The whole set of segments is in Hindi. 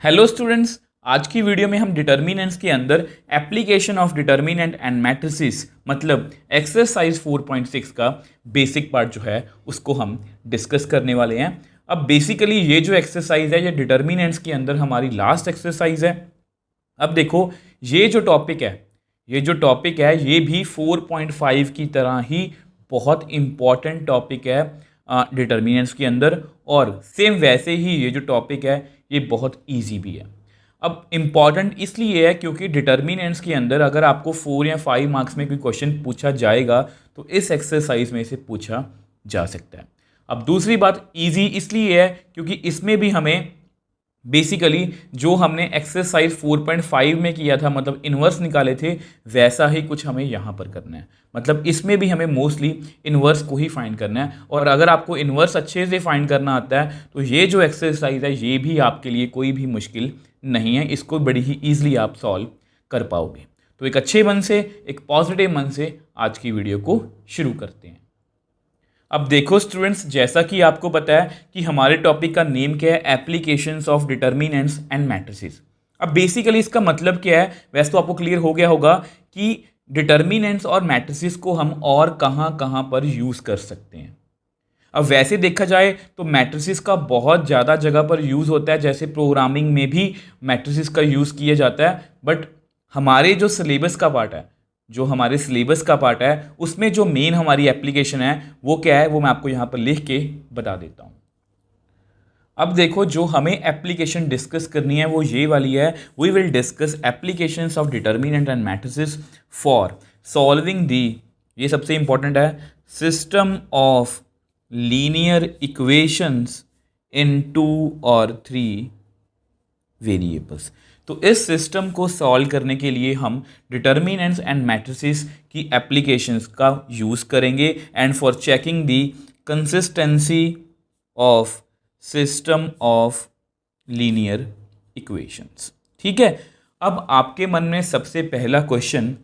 हेलो स्टूडेंट्स, आज की वीडियो में हम डिटर्मिनेंट्स के अंदर application of determinant and matrices मतलब एक्सरसाइज 4.6 का बेसिक पार्ट जो है उसको हम डिस्कस करने वाले हैं। अब बेसिकली ये जो एक्सरसाइज है ये डिटर्मिनेंट्स के अंदर हमारी लास्ट एक्सरसाइज है। अब देखो ये जो टॉपिक है ये भी 4.5 की तरह ही बहुत इंपॉर्टेंट टॉपिक है डिटर्मिनेंट्स के अंदर, और सेम वैसे ही ये जो टॉपिक है ये बहुत इजी भी है। अब इम्पॉर्टेंट इसलिए है क्योंकि डिटर्मिनेंट्स के अंदर अगर आपको 4 या 5 मार्क्स में कोई क्वेश्चन पूछा जाएगा तो इस एक्सरसाइज में से पूछा जा सकता है। अब दूसरी बात इजी इसलिए है क्योंकि इसमें भी हमें बेसिकली जो हमने एक्सरसाइज 4.5 में किया था मतलब इन्वर्स निकाले थे वैसा ही कुछ हमें यहाँ पर करना है। मतलब इसमें भी हमें मोस्टली इन्वर्स को ही फाइंड करना है, और अगर आपको इन्वर्स अच्छे से फाइंड करना आता है तो ये जो एक्सरसाइज है ये भी आपके लिए कोई भी मुश्किल नहीं है, इसको बड़ी ही ईजिली आप सॉल्व कर पाओगे। तो एक अच्छे मन से, एक पॉजिटिव मन से आज की वीडियो को शुरू करते हैं। अब देखो स्टूडेंट्स, जैसा कि आपको पता है कि हमारे टॉपिक का नेम क्या है, applications of determinants and matrices. अब बेसिकली इसका मतलब क्या है, वैसे तो आपको क्लियर हो गया होगा कि डिटर्मिनेंट्स और मैट्रिसेस को हम और कहाँ कहाँ पर यूज़ कर सकते हैं। अब वैसे देखा जाए तो मैट्रिसेस का बहुत ज़्यादा जगह पर यूज़ होता है, जैसे प्रोग्रामिंग में भी मैट्रिसेस का यूज़ किया जाता है। बट हमारे जो सिलेबस का पार्ट है उसमें जो मेन हमारी एप्लीकेशन है वो क्या है, वो मैं आपको यहाँ पर लिख के बता देता हूँ। अब देखो जो हमें एप्लीकेशन डिस्कस करनी है वो ये वाली है, we will discuss applications of determinant and matrices for solving the, ये सबसे इंपॉर्टेंट है, system of linear equations in 2 और 3 वेरिएबल्स। तो इस सिस्टम को सॉल्व करने के लिए हम डिटर्मिनेंट्स एंड मैट्रिसेस की एप्लीकेशंस का यूज़ करेंगे and for checking the consistency of system of linear equations. ठीक है, अब आपके मन में सबसे पहला क्वेश्चन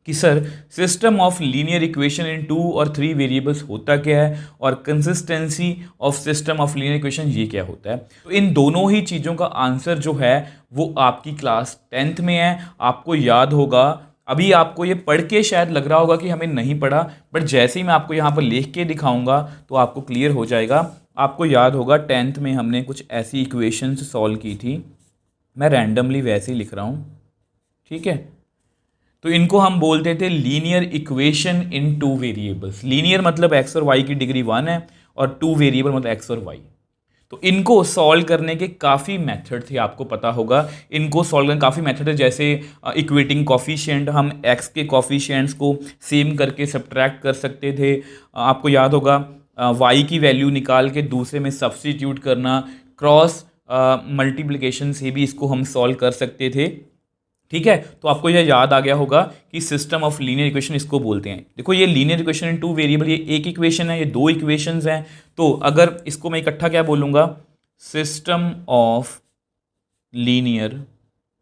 कि sir system of linear equation in 2 और 3 वेरिएबल्स होता क्या है और consistency of system of linear equation ये क्या होता है। तो इन दोनों ही चीज़ों का आंसर जो है वो आपकी क्लास 10th में है। आपको याद होगा, अभी आपको ये पढ़ के शायद लग रहा होगा कि हमें नहीं पढ़ा, बट जैसे ही मैं आपको यहाँ पर लिख के दिखाऊंगा तो आपको क्लियर हो जाएगा। आपको याद होगा 10th में हमने कुछ ऐसी इक्वेशंस सॉल्व की थी, मैं रैंडमली वैसे ही लिख रहा हूँ, ठीक है। तो इनको हम बोलते थे linear equation in 2 variables. Linear मतलब एक्स और वाई की डिग्री 1 है और 2 वेरिएबल मतलब एक्स और वाई। तो इनको सॉल्व करने के काफ़ी मेथड थे, आपको पता होगा इनको सॉल्व करने काफ़ी मेथड है, जैसे इक्वेटिंग कॉफिशिएंट, हम एक्स के कॉफिशिएंट्स को सेम करके सब्ट्रैक्ट कर सकते थे। आपको याद होगा वाई की वैल्यू निकाल के दूसरे में सब्स्टिट्यूट करना, क्रॉस मल्टीप्लिकेशन से भी इसको हम सॉल्व कर सकते थे। ठीक है, तो आपको यह याद आ गया होगा कि सिस्टम ऑफ लीनियर इक्वेशन इसको बोलते हैं। देखो ये लीनियर इक्वेशन इन 2 वेरिएबल, ये एक इक्वेशन है, ये 2 इक्वेशंस हैं, तो अगर इसको मैं इकट्ठा क्या बोलूँगा, सिस्टम ऑफ लीनियर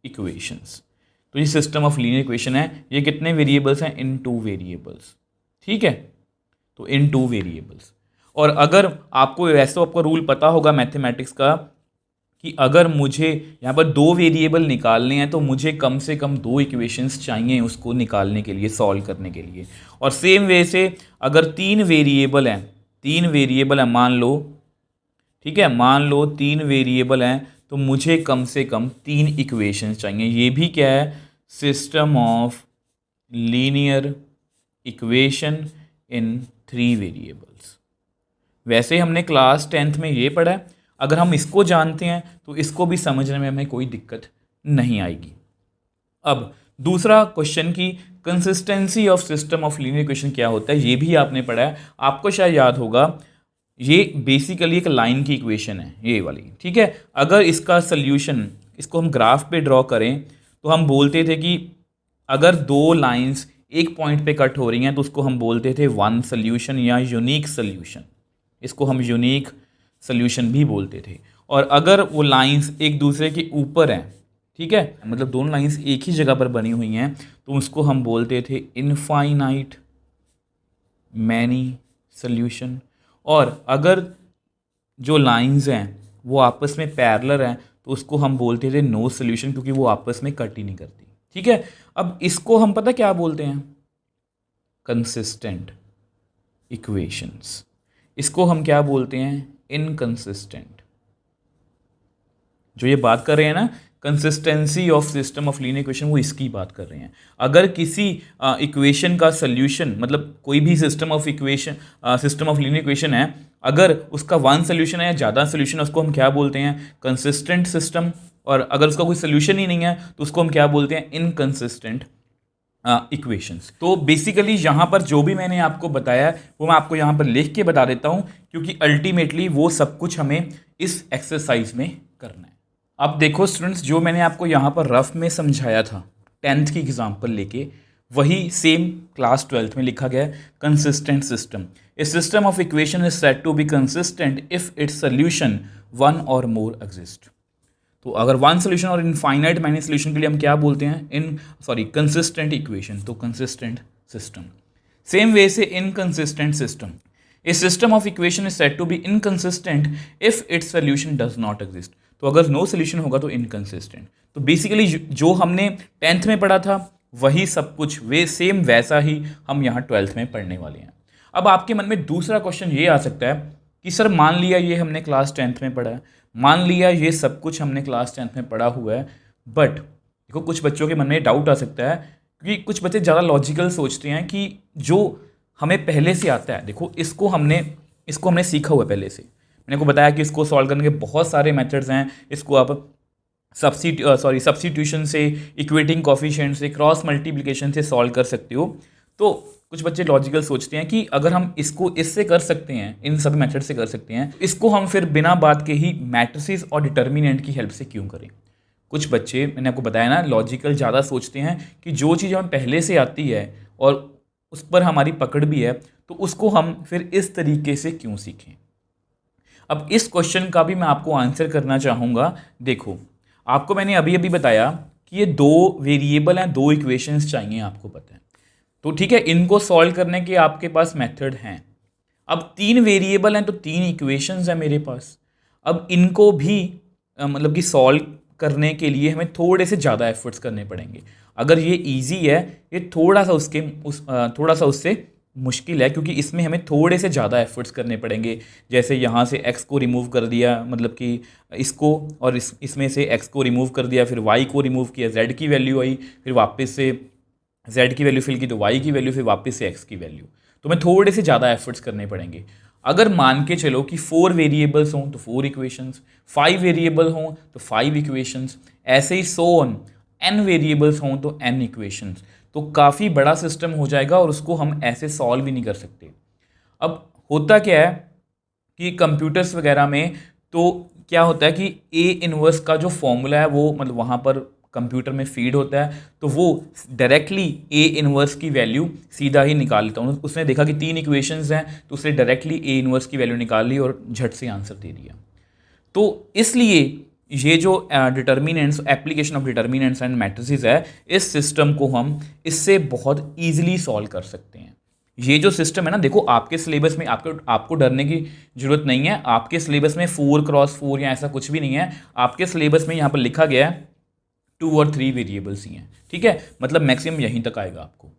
इक्वेशंस। तो ये सिस्टम ऑफ लीनियर इक्वेशन है, ये कितने वेरिएबल्स हैं, इन 2 वेरिएबल्स। ठीक है, तो इन 2 वेरिएबल्स। और अगर आपको वैसे आपको रूल पता होगा मैथमेटिक्स का कि अगर मुझे यहाँ पर 2 वेरिएबल निकालने हैं तो मुझे कम से कम 2 इक्वेशंस चाहिए उसको निकालने के लिए, सॉल्व करने के लिए। और सेम वे से अगर 3 वेरिएबल हैं मान लो, ठीक है, मान लो 3 वेरिएबल हैं तो मुझे कम से कम 3 इक्वेशंस चाहिए। ये भी क्या है, system of linear equation in 3 variables. वैसे हमने क्लास 10th में ये पढ़ा है, अगर हम इसको जानते हैं तो इसको भी समझने में हमें कोई दिक्कत नहीं आएगी। अब दूसरा क्वेश्चन की consistency of system of linear equation क्या होता है, ये भी आपने पढ़ा है, आपको शायद याद होगा। ये बेसिकली एक लाइन की इक्वेशन है ये वाली, ठीक है। अगर इसका सल्यूशन, इसको हम ग्राफ पे ड्रॉ करें तो हम बोलते थे कि अगर 2 लाइंस एक पॉइंट पे कट हो रही हैं तो उसको हम बोलते थे वन सल्यूशन या यूनिक सल्यूशन, इसको हम यूनिक सॉल्यूशन भी बोलते थे। और अगर वो लाइंस एक दूसरे के ऊपर हैं, ठीक है, मतलब दोनों लाइंस एक ही जगह पर बनी हुई हैं, तो उसको हम बोलते थे इनफाइनाइट मैनी सॉल्यूशन। और अगर जो लाइंस हैं वो आपस में पैरेलल हैं तो उसको हम बोलते थे नो सोल्यूशन, क्योंकि वो आपस में कट ही नहीं करती। ठीक है, अब इसको हम पता क्या बोलते हैं, कंसिस्टेंट इक्वेशंस। इसको हम क्या बोलते हैं, इनकंसिस्टेंट। जो ये बात कर रहे हैं ना consistency of system of linear equation, वो इसकी बात कर रहे हैं। अगर किसी इक्वेशन का सोल्यूशन, मतलब कोई भी सिस्टम ऑफ लीनियर इक्वेशन है, अगर उसका वन सोल्यूशन है या ज़्यादा सोल्यूशन है, उसको हम क्या बोलते हैं, कंसिस्टेंट सिस्टम। और अगर उसका कोई सोल्यूशन ही नहीं है तो उसको हम क्या बोलते हैं, इनकंसिस्टेंट इक्वेशंस। तो बेसिकली यहाँ पर जो भी मैंने आपको बताया वो मैं आपको यहाँ पर लिख के बता देता हूँ, क्योंकि अल्टीमेटली वो सब कुछ हमें इस एक्सरसाइज में करना है। अब देखो स्टूडेंट्स, जो मैंने आपको यहाँ पर रफ में समझाया था 10th की एग्जाम्पल लेके, वही सेम क्लास 12th में लिखा गया है। Consistent system, a system of equation is said to be consistent if its solution one or more exist. तो अगर वन सोल्यूशन और इनफाइनाइट माइनस सोल्यूशन के लिए हम क्या बोलते हैं, कंसिस्टेंट इक्वेशन, तो कंसिस्टेंट सिस्टम। सेम वे से inconsistent system, a system of equation is said to be inconsistent if its solution does not exist. तो अगर नो सोल्यूशन होगा तो इनकंसिस्टेंट। तो बेसिकली जो हमने 10th में पढ़ा था वही सब कुछ सेम वैसा ही हम यहाँ 12th में पढ़ने वाले हैं। अब आपके मन में दूसरा क्वेश्चन ये आ सकता है कि सर मान लिया ये हमने क्लास 10th में पढ़ा है, मान लिया ये सब कुछ हमने क्लास 10th में पढ़ा हुआ है, बट देखो कुछ बच्चों के मन में डाउट आ सकता है, क्योंकि कुछ बच्चे ज़्यादा लॉजिकल सोचते हैं कि जो हमें पहले से आता है, देखो इसको हमने सीखा हुआ है पहले से। मैंने को बताया कि इसको सॉल्व करने के बहुत सारे मेथड्स हैं। इसको आप सब्स्टिट्यूशन से, इक्वेटिंग कोफिशिएंट से, क्रॉस मल्टीप्लिकेशन से सॉल्व कर सकते हो। तो कुछ बच्चे लॉजिकल सोचते हैं कि अगर हम इसको इससे कर सकते हैं, इन सब मेथड से कर सकते हैं, इसको हम फिर बिना बात के ही मैट्रिसेस और डिटर्मिनेंट की हेल्प से क्यों करें। कुछ बच्चे, मैंने आपको बताया ना, लॉजिकल ज़्यादा सोचते हैं कि जो चीज़ हमें पहले से आती है और उस पर हमारी पकड़ भी है, तो उसको हम फिर इस तरीके से क्यों सीखें। अब इस क्वेश्चन का भी मैं आपको आंसर करना चाहूँगा। देखो, आपको मैंने अभी अभी बताया कि ये दो वेरिएबल हैं, दो इक्वेशंस चाहिए, आपको पता है। तो ठीक है, इनको सॉल्व करने के आपके पास मेथड हैं। अब 3 वेरिएबल हैं तो 3 इक्वेशंस हैं मेरे पास। अब इनको भी मतलब कि सॉल्व करने के लिए हमें थोड़े से ज़्यादा एफर्ट्स करने पड़ेंगे। अगर ये इजी है, ये थोड़ा सा उससे मुश्किल है, क्योंकि इसमें हमें थोड़े से ज़्यादा एफर्ट्स करने पड़ेंगे। जैसे यहाँ से x को रिमूव कर दिया, मतलब कि इसको, और इसमें से x को रिमूव कर दिया, फिर y को रिमूव किया, z की वैल्यू आई, फिर वापस से z की वैल्यू फिल की तो y की वैल्यू, फिर वापस से x की वैल्यू। तो हमें थोड़े से ज़्यादा एफर्ट्स करने पड़ेंगे। अगर मान के चलो कि 4 वेरिएबल्स हों तो 4 इक्वेशंस, 5 वेरिएबल हों तो 5 इक्वेशंस, ऐसे ही सो ऑन, n वेरिएबल्स हों तो n इक्वेशंस। तो काफ़ी बड़ा सिस्टम हो जाएगा और उसको हम ऐसे सॉल्व भी नहीं कर सकते। अब होता क्या है कि कंप्यूटर्स वगैरह में तो क्या होता है कि ए इनवर्स का जो फॉर्मूला है वो मतलब वहाँ पर कंप्यूटर में फीड होता है, तो वो डायरेक्टली ए इनवर्स की वैल्यू सीधा ही निकाल लेता हूँ। उसने देखा कि 3 इक्वेशंस हैं तो उसने डायरेक्टली ए इनवर्स की वैल्यू निकाल ली और झट से आंसर दे दिया। तो इसलिए ये जो determinants, application of determinants and matrices है, इस सिस्टम को हम इससे बहुत ईजिली सॉल्व कर सकते हैं। ये जो सिस्टम है ना, देखो आपके सिलेबस में आपको डरने की जरूरत नहीं है। आपके सिलेबस में 4x4 या ऐसा कुछ भी नहीं है। आपके सिलेबस में यहाँ पर लिखा गया है 2 और 3 वेरिएबल्स ही हैं, ठीक है, मतलब मैक्सिमम यहीं तक आएगा आपको।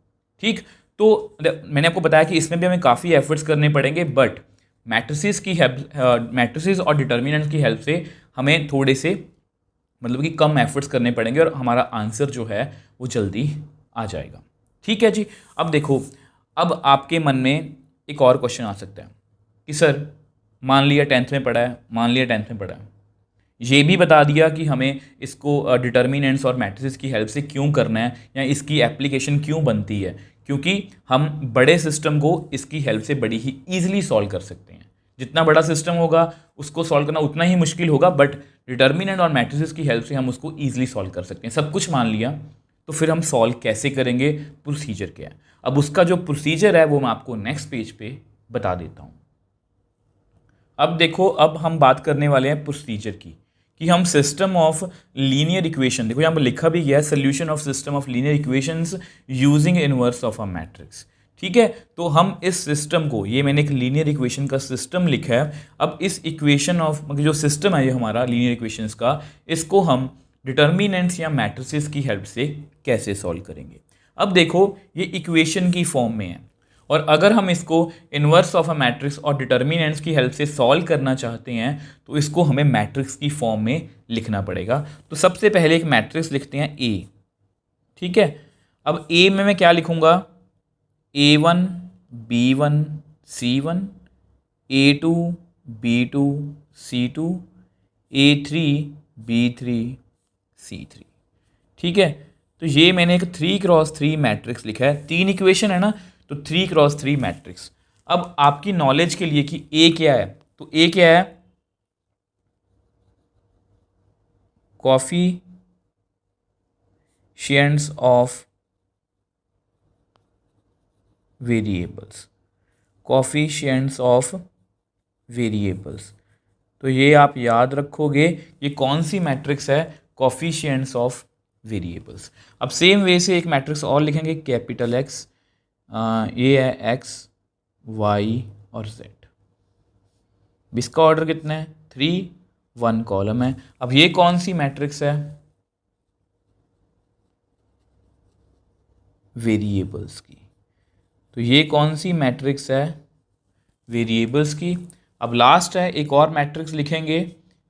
ठीक, तो मैंने आपको बताया कि इसमें भी हमें काफ़ी एफर्ट्स करने पड़ेंगे, बट मैट्रिसेस और डिटर्मिनेंट्स की हेल्प से हमें थोड़े से मतलब कि कम एफर्ट्स करने पड़ेंगे और हमारा आंसर जो है वो जल्दी आ जाएगा। ठीक है जी। अब देखो, अब आपके मन में एक और क्वेश्चन आ सकता है कि सर मान लिया 10th में पढ़ा है, ये भी बता दिया कि हमें इसको डिटर्मिनेंट्स और मैट्रिसेस की हेल्प से क्यों करना है या इसकी एप्लीकेशन क्यों बनती है, क्योंकि हम बड़े सिस्टम को इसकी हेल्प से बड़ी ही ईजिली सॉल्व कर सकते हैं। जितना बड़ा सिस्टम होगा उसको सॉल्व करना उतना ही मुश्किल होगा, बट डिटर्मिनेंट और मैट्रिसेस की हेल्प से हम उसको ईजिली सॉल्व कर सकते हैं। सब कुछ मान लिया, तो फिर हम सॉल्व कैसे करेंगे, प्रोसीजर क्या है। अब उसका जो प्रोसीजर है वो मैं आपको नेक्स्ट पेज पे बता देता हूँ। अब देखो, अब हम बात करने वाले हैं प्रोसीजर की, कि हम सिस्टम ऑफ लीनियर इक्वेशन, देखो यहाँ पर लिखा भी गया है, solution of system of linear equations using inverse of a matrix. ठीक है, तो हम इस सिस्टम को, ये मैंने एक लीनियर इक्वेशन का सिस्टम लिखा है। अब इस इक्वेशन ऑफ जो सिस्टम है ये हमारा लीनियर इक्वेशंस का, इसको हम डिटर्मिनेंट्स या मैट्रिसेस की हेल्प से कैसे सॉल्व करेंगे। अब देखो ये इक्वेशन की फॉर्म में है, और अगर हम इसको इन्वर्स ऑफ अ मैट्रिक्स और डिटर्मिनेंट्स की हेल्प से सॉल्व करना चाहते हैं तो इसको हमें मैट्रिक्स की फॉर्म में लिखना पड़ेगा। तो सबसे पहले एक मैट्रिक्स लिखते हैं ए, ठीक है। अब ए में मैं क्या लिखूंगा, A1 B1 C1, A2 B2 C2, A3 B3 C3, ठीक है। तो ये मैंने एक 3x3 मैट्रिक्स लिखा है, 3 इक्वेशन है ना, तो 3x3 मैट्रिक्स। अब आपकी नॉलेज के लिए कि ए क्या है, तो ए क्या है, coefficients of variables, coefficients of variables. तो ये आप याद रखोगे, ये कौन सी मैट्रिक्स है, कोफिशिएंट्स ऑफ वेरिएबल्स। अब सेम वे से एक मैट्रिक्स और लिखेंगे, कैपिटल एक्स, ये है एक्स वाई और जेड। इसका ऑर्डर कितना है, 3, 1 कॉलम है। अब ये कौन सी मैट्रिक्स है, वेरिएबल्स की। तो ये कौन सी मैट्रिक्स है, वेरिएबल्स की। अब लास्ट है एक और मैट्रिक्स लिखेंगे,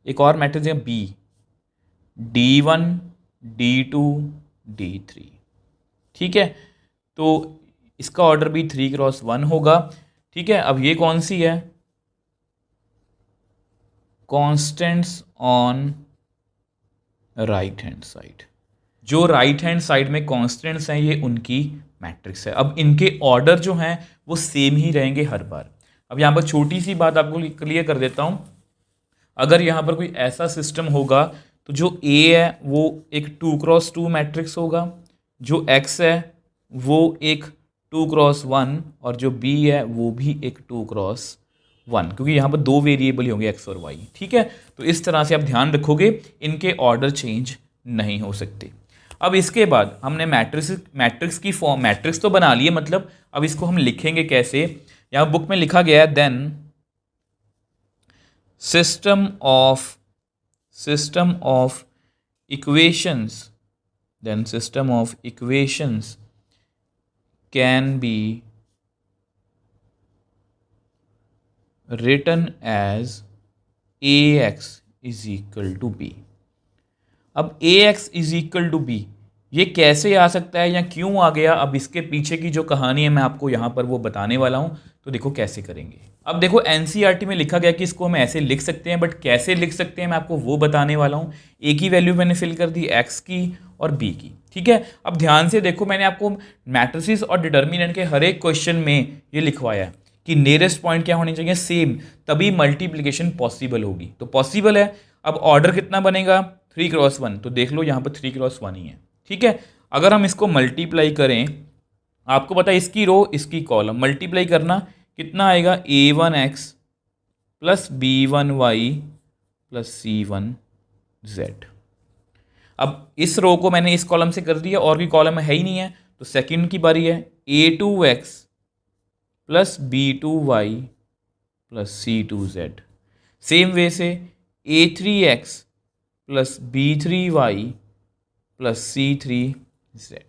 एक और मैट्रिक्स है बी, D1 D2 D3, ठीक है। तो इसका ऑर्डर भी 3x1 होगा, ठीक है। अब ये कौन सी है, constants on right hand side. जो राइट हैंड साइड में कॉन्स्टेंट्स हैं ये उनकी मैट्रिक्स है। अब इनके ऑर्डर जो हैं वो सेम ही रहेंगे हर बार। अब यहाँ पर छोटी सी बात आपको क्लियर कर देता हूँ, अगर यहाँ पर कोई ऐसा सिस्टम होगा तो जो A है वो एक 2x2 मैट्रिक्स होगा, जो X है वो एक 2x1 और जो B है वो भी एक 2x1, क्योंकि यहाँ पर 2 वेरिएबल होंगे X और Y, ठीक है। तो इस तरह से आप ध्यान रखोगे, इनके ऑर्डर चेंज नहीं हो सकते। अब इसके बाद हमने मैट्रिक्स की फॉर्म, मैट्रिक्स तो बना लिए, मतलब अब इसको हम लिखेंगे कैसे। यहाँ बुक में लिखा गया है, then system of equations, then system of equations can be written as ax is equal to b। अब ax is equal to b ये कैसे आ सकता है या क्यों आ गया, अब इसके पीछे की जो कहानी है मैं आपको यहाँ पर वो बताने वाला हूँ। तो देखो कैसे करेंगे। अब देखो एनसीईआरटी में लिखा गया कि इसको हम ऐसे लिख सकते हैं, बट कैसे लिख सकते हैं मैं आपको वो बताने वाला हूँ। ए की वैल्यू मैंने फिल कर दी, एक्स की और बी की, ठीक है। अब ध्यान से देखो, मैंने आपको मैट्रिसेस और डिटर्मिनेंट के हर एक क्वेश्चन में ये लिखवाया कि नियरेस्ट पॉइंट क्या होनी चाहिए, सेम, तभी मल्टीप्लिकेशन पॉसिबल होगी। तो पॉसिबल है। अब ऑर्डर कितना बनेगा, 3x1, तो देख लो यहाँ पर 3x1 ही है, ठीक है। अगर हम इसको मल्टीप्लाई करें, आपको पता है इसकी रो इसकी कॉलम, मल्टीप्लाई करना कितना आएगा, a1x plus b1y plus c1z। अब इस रो को मैंने इस कॉलम से कर दिया, और भी कॉलम है ही नहीं है, तो सेकंड की बारी है, a2x plus b2y plus c2z। Same way से a3x plus b3y plus c3z।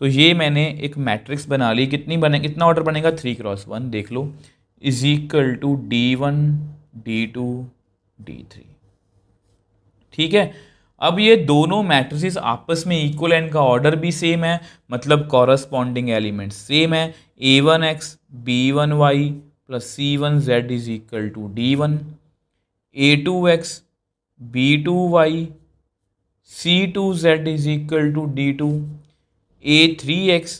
तो ये मैंने एक मैट्रिक्स बना ली। कितना ऑर्डर बनेगा, 3x1, देख लो, is equal to D1 D2 D3, ठीक है। अब ये दोनों मैट्रिसेस आपस में इक्वल, इनका ऑर्डर भी सेम है, मतलब कॉरस्पॉन्डिंग एलिमेंट्स सेम है। a1x b1y plus c1z is equal to D1, a2x b2y c2z is equal to D2, a3x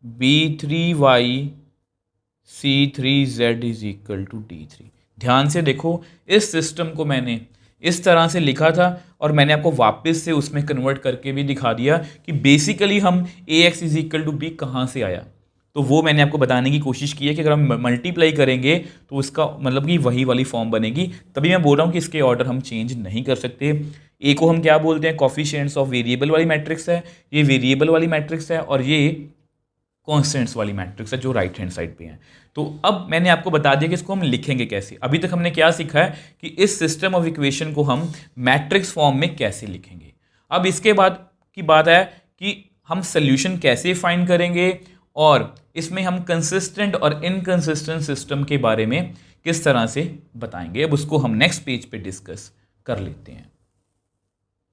b3y c3z is equal to D3। ध्यान से देखो, इस सिस्टम को मैंने इस तरह से लिखा था और मैंने आपको वापस से उसमें कन्वर्ट करके भी दिखा दिया कि बेसिकली हम ax is equal to b कहाँ से आया। तो वो मैंने आपको बताने की कोशिश की है कि अगर हम मल्टीप्लाई करेंगे तो उसका मतलब कि वही वाली फॉर्म बनेगी। तभी मैं बोल रहा हूँ कि इसके ऑर्डर हम चेंज नहीं कर सकते। ए को हम क्या बोलते हैं, कोफिशिएंट्स ऑफ वेरिएबल वाली मैट्रिक्स है, ये वेरिएबल वाली मैट्रिक्स है, और ये कॉन्स्टेंट्स वाली मैट्रिक्स है जो राइट हैंड साइड पे है। तो अब मैंने आपको बता दिया कि इसको हम लिखेंगे कैसे। अभी तक हमने क्या सीखा है कि इस सिस्टम ऑफ इक्वेशन को हम मैट्रिक्स फॉर्म में कैसे लिखेंगे। अब इसके बाद की बात है कि हम सोल्यूशन कैसे फाइंड करेंगे और इसमें हम कंसिस्टेंट और इनकंसिस्टेंट सिस्टम के बारे में किस तरह से बताएंगे। अब उसको हम नेक्स्ट पेज पे डिस्कस कर लेते हैं।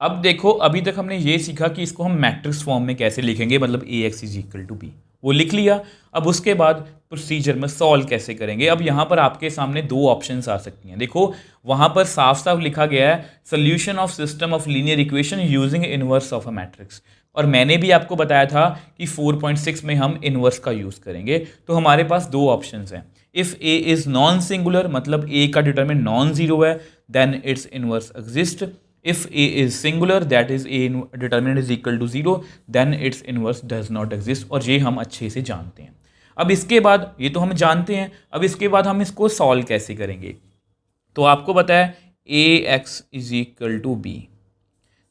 अब देखो, अभी तक हमने ये सीखा कि इसको हम मैट्रिक्स फॉर्म में कैसे लिखेंगे, मतलब Ax is equal to B, वो लिख लिया। अब उसके बाद प्रोसीजर में सॉल्व कैसे करेंगे। अब यहाँ पर आपके सामने दो ऑप्शंस आ सकती हैं। देखो वहाँ पर साफ साफ लिखा गया है solution of system of linear equation using inverse of a matrix, और मैंने भी आपको बताया था कि 4.6 में हम इनवर्स का यूज़ करेंगे। तो हमारे पास दो ऑप्शंस हैं। If A is non singular, मतलब ए का डिटरमिनेंट नॉन जीरो है, then its inverse exist. If A is singular, that is A determinant is equal to 0, then its inverse does not exist। और ये हम अच्छे से जानते हैं। अब इसके बाद, ये तो हम जानते हैं, अब इसके बाद हम इसको सॉल्व कैसे करेंगे। तो आपको पता है Ax is equal to B,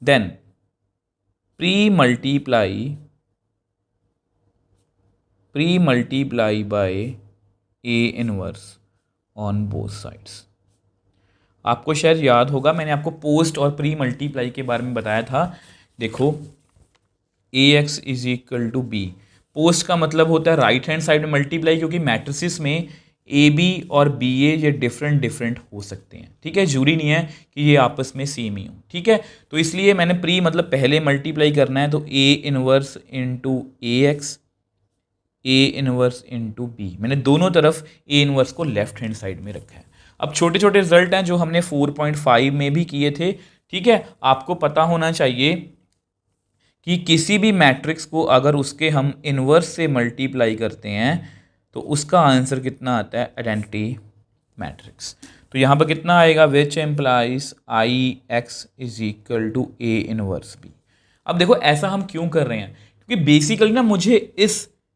then pre-multiply by A inverse on both sides। आपको शायद याद होगा मैंने आपको पोस्ट और प्री मल्टीप्लाई के बारे में बताया था। देखो Ax is equal to B, post का मतलब होता है राइट हैंड साइड में मल्टीप्लाई, क्योंकि मैट्रिसेस में AB और BA ये डिफरेंट हो सकते हैं। ठीक है, जरूरी नहीं है कि ये आपस में सेम ही हो। ठीक है, तो इसलिए मैंने प्री मतलब पहले मल्टीप्लाई करना है, तो A inverse into Ax, A inverse into B, मैंने दोनों तरफ A इनवर्स को लेफ्ट हैंड साइड में रखा है। अब छोटे छोटे रिजल्ट हैं जो हमने 4.5 में भी किए थे। ठीक है, आपको पता होना चाहिए कि किसी भी मैट्रिक्स को अगर उसके हम इनवर्स से मल्टीप्लाई करते हैं तो उसका आंसर कितना आता है, आइडेंटिटी मैट्रिक्स। तो यहाँ पर कितना आएगा, which implies Ix is equal to A inverse B। अब देखो ऐसा हम क्यों कर रहे हैं, क्योंकि बेसिकली ना मुझे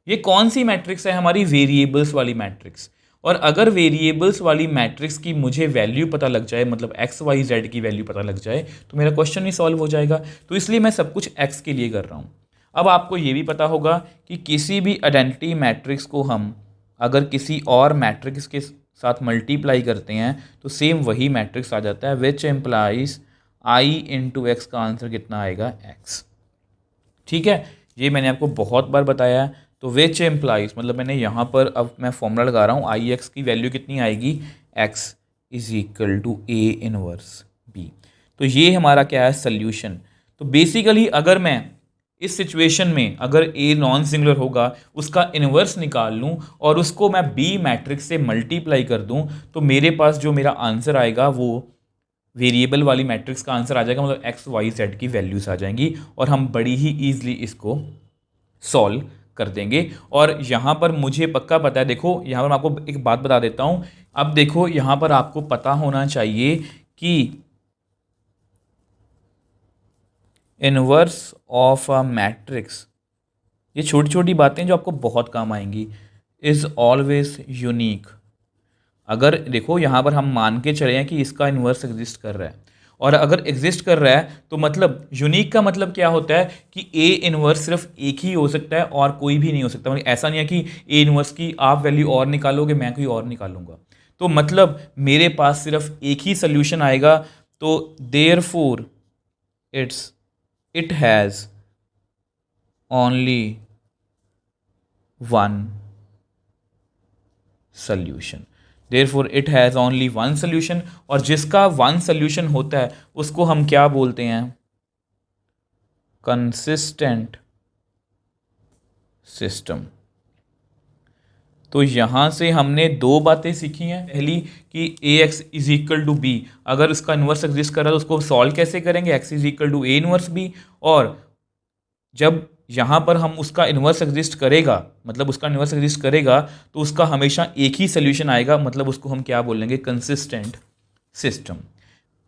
ये कौन सी मैट्रिक्स है, हमारी वेरिएबल्स वाली मैट्रिक्स। और अगर वेरिएबल्स वाली मैट्रिक्स की मुझे वैल्यू पता लग जाए, मतलब एक्स वाई जेड की वैल्यू पता लग जाए, तो मेरा क्वेश्चन ही सॉल्व हो जाएगा। तो इसलिए मैं सब कुछ एक्स के लिए कर रहा हूँ। अब आपको ये भी पता होगा कि किसी भी आइडेंटिटी मैट्रिक्स को हम अगर किसी और मैट्रिक्स के साथ मल्टीप्लाई करते हैं तो सेम वही मैट्रिक्स आ जाता है, which implies I into x का आंसर कितना आएगा, एक्स। ठीक है, ये मैंने आपको बहुत बार बताया है। तो विच एम्प्लाइज मतलब मैंने यहाँ पर अब मैं फॉर्मूला लगा रहा हूँ, आई एक्स की वैल्यू कितनी आएगी, X is equal to A inverse B. तो ये हमारा क्या है, सल्यूशन। तो बेसिकली अगर मैं इस सिचुएशन में अगर ए नॉन सिंगुलर होगा उसका इनवर्स निकाल लूँ और उसको मैं बी मैट्रिक्स से मल्टीप्लाई कर दूँ, तो मेरे पास जो मेरा आंसर आएगा वो वेरिएबल वाली मैट्रिक्स का आंसर आ जाएगा, मतलब एक्स वाई जेड की वैल्यूज आ जाएंगी और हम बड़ी ही ईजिली इसको सॉल्व कर देंगे। और यहाँ पर मुझे पक्का पता है, देखो यहाँ पर मैं आपको एक बात बता देता हूँ। अब देखो यहाँ पर आपको पता होना चाहिए कि इनवर्स ऑफ अ मैट्रिक्स, ये छोटी छोटी बातें जो आपको बहुत काम आएंगी, इज़ ऑलवेज यूनिक। अगर देखो यहाँ पर हम मान के चले हैं कि इसका इनवर्स एग्जिस्ट कर रहा है, और अगर एग्जिस्ट कर रहा है तो मतलब यूनिक का मतलब क्या होता है कि ए इनवर्स सिर्फ एक ही हो सकता है और कोई भी नहीं हो सकता। मतलब ऐसा नहीं है कि ए इनवर्स की आप वैल्यू और निकालोगे मैं कोई और निकालूंगा, तो मतलब मेरे पास सिर्फ एक ही सोल्यूशन आएगा। तो therefore it has only one solution. Therefore it has only one solution, और जिसका वन सोल्यूशन होता है उसको हम क्या बोलते हैं, कंसिस्टेंट सिस्टम। तो यहाँ से हमने दो बातें सीखी हैं। पहली कि Ax is equal to B, अगर उसका इनवर्स एग्जिस्ट कर रहा है तो उसको सॉल्व कैसे करेंगे, x is equal to A inverse B. और जब यहाँ पर हम उसका इन्वर्स एग्जिस्ट करेगा, मतलब उसका इन्वर्स एग्जिस्ट करेगा तो उसका हमेशा एक ही सोल्यूशन आएगा, मतलब उसको हम क्या बोलेंगे, कंसिस्टेंट सिस्टम।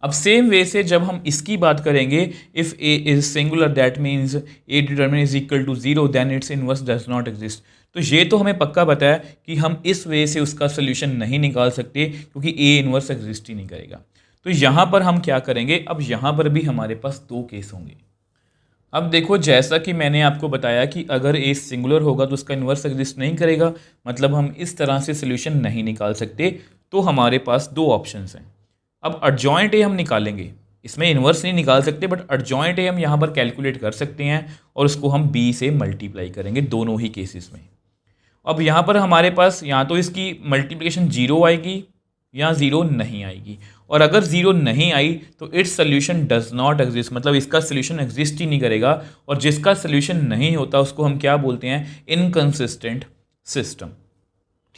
अब सेम वे से जब हम इसकी बात करेंगे, if A is singular that means A determinant is equal to 0 then its inverse does not exist. तो ये तो हमें पक्का पता है कि हम इस वे से उसका सोल्यूशन नहीं निकाल सकते क्योंकि ए इन्वर्स एग्जिस्ट ही नहीं करेगा। तो यहाँ पर हम क्या करेंगे, अब यहाँ पर भी हमारे पास दो केस होंगे। अब देखो, जैसा कि मैंने आपको बताया कि अगर ए सिंगुलर होगा तो उसका इन्वर्स एग्जिस्ट नहीं करेगा, मतलब हम इस तरह से सोल्यूशन नहीं निकाल सकते। तो हमारे पास दो ऑप्शंस हैं। अब एडजॉइंट ए हम निकालेंगे, इसमें इन्वर्स नहीं निकाल सकते, बट एडजॉइंट ए हम यहाँ पर कैलकुलेट कर सकते हैं और उसको हम बी से मल्टीप्लाई करेंगे दोनों ही केसेस में। अब यहाँ पर हमारे पास या तो इसकी मल्टीप्लिकेशन जीरो आएगी या ज़ीरो नहीं आएगी, और अगर ज़ीरो नहीं आई तो it's solution does not exist, मतलब इसका सोल्यूशन एग्जिस्ट ही नहीं करेगा। और जिसका सोल्यूशन नहीं होता उसको हम क्या बोलते हैं, इनकंसिस्टेंट सिस्टम।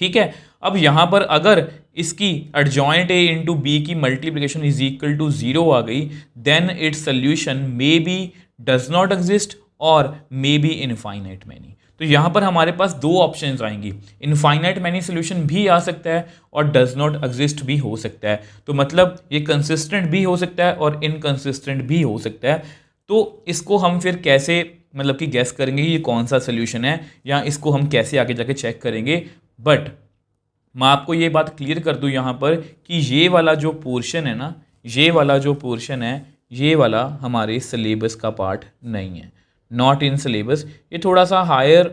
ठीक है। अब यहाँ पर अगर इसकी एडजॉइंट ए इंटू बी की multiplication is equal to zero आ गई, then its solution maybe does not exist और मे बी इनफाइनाइट मैनी। तो यहाँ पर हमारे पास दो ऑप्शंस आएंगी, इनफाइनाइट मैनी सोल्यूशन भी आ सकता है और डज नॉट एग्जिस्ट भी हो सकता है। तो मतलब ये कंसिस्टेंट भी हो सकता है और इनकंसिस्टेंट भी हो सकता है। तो इसको हम फिर कैसे मतलब कि गैस करेंगे ये कौन सा सोल्यूशन है, या इसको हम कैसे आगे जाके चेक करेंगे। बट मैं आपको ये बात क्लियर कर दूं यहाँ पर कि ये वाला जो पोर्शन है ना, ये वाला जो पोर्शन है, ये वाला हमारे सिलेबस का पार्ट नहीं है, नॉट इन सिलेबस। ये थोड़ा सा हायर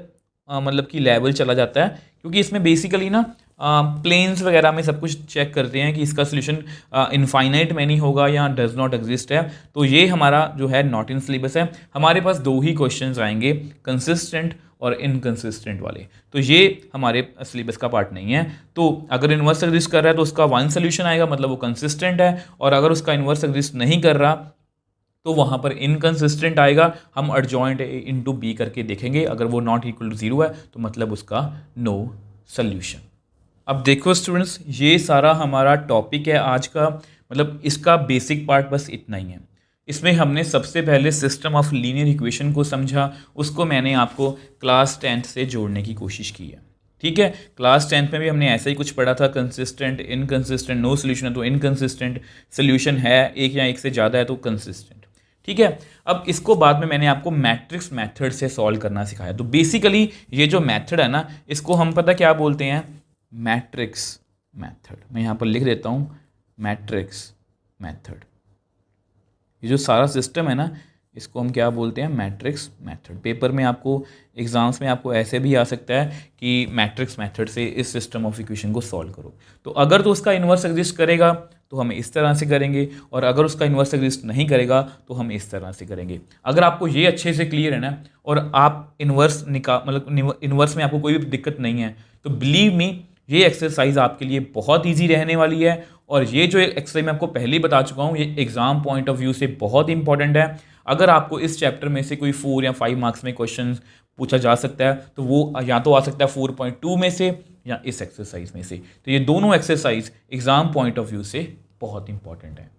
मतलब कि लेवल चला जाता है, क्योंकि इसमें बेसिकली ना प्लेन्स वगैरह में सब कुछ चेक करते हैं कि इसका सोल्यूशन इनफाइनाइट मैनी होगा या डज नॉट एग्जिस्ट है। तो ये हमारा जो है नॉट इन सिलेबस है। हमारे पास दो ही क्वेश्चंस आएंगे, कंसिस्टेंट और इनकंसिस्टेंट वाले। तो ये हमारे सिलेबस का पार्ट नहीं है। तो अगर इन्वर्स एग्जिस्ट कर रहा है तो उसका वन सोल्यूशन आएगा, मतलब वो कंसिस्टेंट है, और अगर उसका इन्वर्स एग्जिस्ट नहीं कर रहा तो वहाँ पर इनकंसिस्टेंट आएगा। हम एडजॉइंट ए इंटू बी करके देखेंगे, अगर वो नॉट इक्वल टू ज़ीरो है तो मतलब उसका नो सोल्यूशन। अब देखो स्टूडेंट्स, ये सारा हमारा टॉपिक है आज का, मतलब इसका बेसिक पार्ट बस इतना ही है। इसमें हमने सबसे पहले सिस्टम ऑफ लीनियर इक्वेशन को समझा, उसको मैंने आपको क्लास 10th से जोड़ने की कोशिश की है। ठीक है, क्लास 10th में भी हमने ऐसा ही कुछ पढ़ा था, कंसिस्टेंट, इनकंसिस्टेंट, नो सोल्यूशन है तो इनकंसिस्टेंट, सोल्यूशन है एक या एक से ज़्यादा है तो कंसिस्टेंट। ठीक है। अब इसको बाद में मैंने आपको मैट्रिक्स मेथड से सॉल्व करना सिखाया। तो बेसिकली ये जो मेथड है ना, इसको हम पता क्या बोलते हैं, मैट्रिक्स मेथड। मैं यहाँ पर लिख देता हूँ, मैट्रिक्स मेथड। ये जो सारा सिस्टम है ना, इसको हम क्या बोलते हैं, मैट्रिक्स मेथड। पेपर में आपको एग्जाम्स में आपको ऐसे भी आ सकता है कि मैट्रिक्स मेथड से इस सिस्टम ऑफ इक्वेशन को सॉल्व करो। तो अगर तो उसका इन्वर्स एग्जिस्ट करेगा तो हम इस तरह से करेंगे, और अगर उसका इन्वर्स एग्जिस्ट नहीं करेगा तो हम इस तरह से करेंगे। अगर आपको ये अच्छे से क्लियर है ना, और आप इन्वर्स मतलब इन्वर्स में आपको कोई भी दिक्कत नहीं है, तो बिलीव मी ये एक्सरसाइज आपके लिए बहुत ईजी रहने वाली है। और ये जो एक्सरसाइज मैं आपको पहले ही बता चुका हूँ, ये एग्जाम पॉइंट ऑफ व्यू से बहुत इंपॉर्टेंट है। अगर आपको इस चैप्टर में से कोई 4 या 5 मार्क्स में क्वेश्चन पूछा जा सकता है तो वो या तो आ सकता है 4.2 में से या इस एक्सरसाइज में से। तो ये दोनों exercise exam point of view से बहुत इंपॉर्टेंट है।